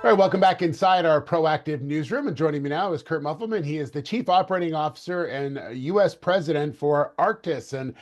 All right, welcome back inside our proactive newsroom. And joining me now is Kurt Mueffelmann. He is the Chief Operating Officer and U.S. President for archTIS. And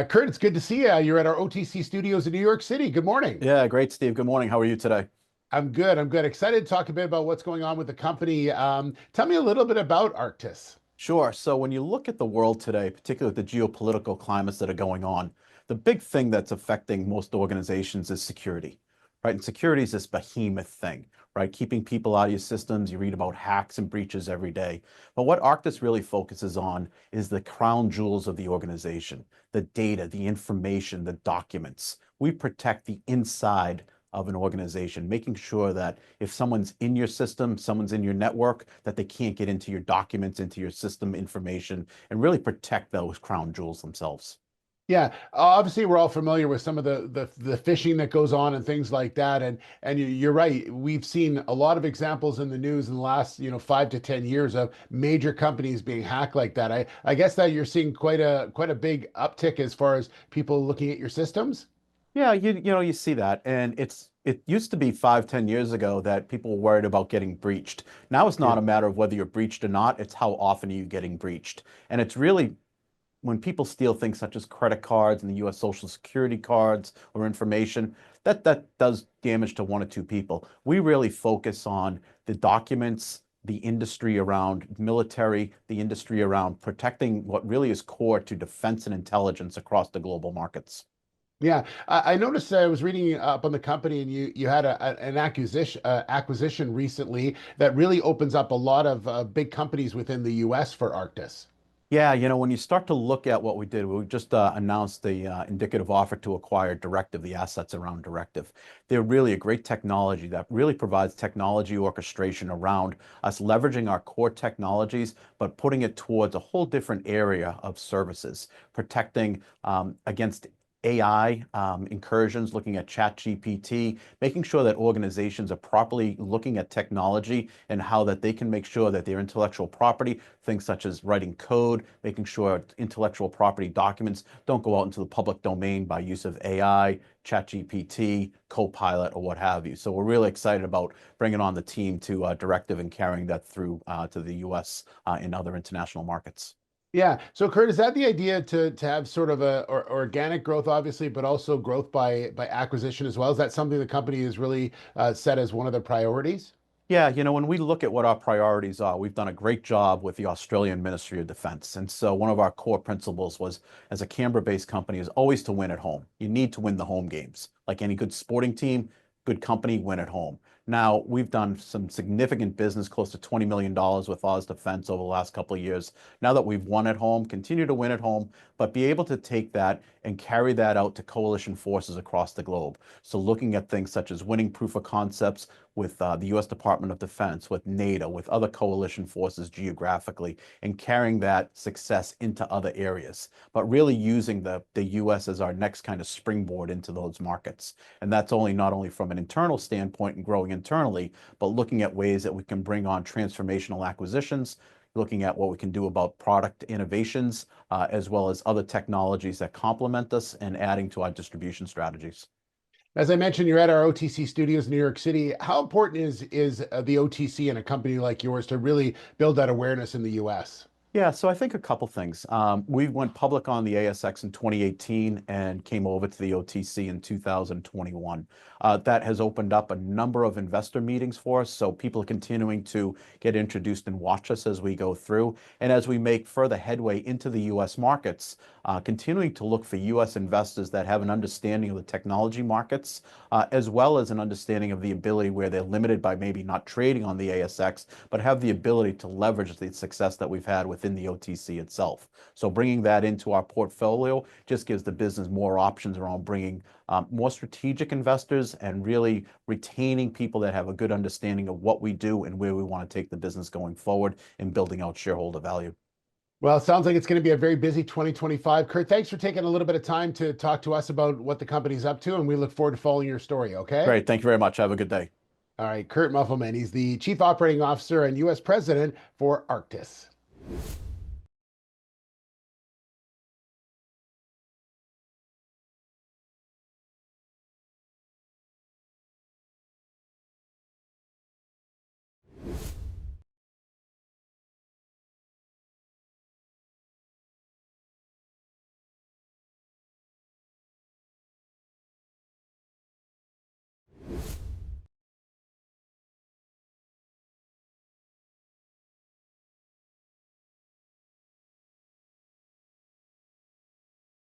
Kurt, it's good to see you. You're at our OTC studios in New York City. Good morning. Yeah, great, Steve. Good morning. How are you today? I'm good. I'm good. Excited to talk a bit about what's going on with the company. Tell me a little bit about archTIS. Sure. So when you look at the world today, particularly the geopolitical climates that are going on, the big thing that's affecting most organizations is security, right? And security is this behemoth thing, right? Keeping people out of your systems. You read about hacks and breaches every day. But what archTIS really focuses on is the crown jewels of the organization, the data, the information, the documents. We protect the inside of an organization, making sure that if someone's in your system, someone's in your network, that they can't get into your documents, into your system information, and really protect those crown jewels themselves. Yeah, obviously we're all familiar with some of the phishing that goes on and things like that. And you're right. We've seen a lot of examples in the news in the last 5 to 10 years of major companies being hacked like that. I guess that you're seeing quite a big uptick as far as people looking at your systems. Yeah, you see that, and it used to be 5, 10 years ago that people were worried about getting breached. Now it's not Yeah. a matter of whether you're breached or not, it's how often are you getting breached. And it's really when people steal things such as credit cards and the US Social Security cards or information, that does damage to one or two people. We really focus on the documents, the industry around military, the industry around protecting what really is core to defense and intelligence across the global markets. Yeah, I noticed I was reading up on the company, and you had an acquisition recently that really opens up a lot of big companies within the U.S. for archTIS. Yeah, when you start to look at what we did, we just announced the indicative offer to acquire Direktive, the assets around Direktive. They're really a great technology that really provides technology orchestration around us leveraging our core technologies, but putting it towards a whole different area of services, protecting against AI incursions, looking at ChatGPT, making sure that organizations are properly looking at technology and how that they can make sure that their intellectual property, things such as writing code, making sure intellectual property documents don't go out into the public domain by use of AI, ChatGPT, Copilot, or what have you. So we're really excited about bringing on the team to Direktive and carrying that through to the US and other international markets. Yeah. So, Kurt, is that the idea to have sort of organic growth, obviously, but also growth by acquisition as well? Is that something the company is really set as one of their priorities? Yeah, when we look at what our priorities are, we've done a great job with the Australian Ministry of Defence. And so one of our core principles was, as a Canberra-based company, is always to win at home. You need to win the home games. Like any good sporting team, good company, win at home. Now, we've done some significant business, close to $20 million with Oz Defense over the last couple of years. Now that we've won at home, continue to win at home, but be able to take that and carry that out to coalition forces across the globe. So looking at things such as winning proof of concepts with the U.S. Department of Defense, with NATO, with other coalition forces geographically, and carrying that success into other areas, but really using the U.S. as our next kind of springboard into those markets. And that's not only from an internal standpoint and growing internally, but looking at ways that we can bring on transformational acquisitions, looking at what we can do about product innovations, as well as other technologies that complement us and adding to our distribution strategies. As I mentioned, you're at our OTC studios in New York City. How important is the OTC in a company like yours to really build that awareness in the U.S.? Yeah, so I think a couple things. We went public on the ASX in 2018 and came over to the OTC in 2021. That has opened up a number of investor meetings for us, so people are continuing to get introduced and watch us as we go through. And as we make further headway into the US markets, continuing to look for US investors that have an understanding of the technology markets, as well as an understanding of the ability where they're limited by maybe not trading on the ASX, but have the ability to leverage the success that we've had within the OTC itself. So bringing that into our portfolio just gives the business more options around bringing more strategic investors and really retaining people that have a good understanding of what we do and where we want to take the business going forward and building out shareholder value. Well, it sounds like it's going to be a very busy 2025. Kurt, thanks for taking a little bit of time to talk to us about what the company's up to, and we look forward to following your story, okay? Great. Thank you very much. Have a good day. All right, Kurt Mueffelmann, he's the Chief Operating Officer and U.S. President for archTIS.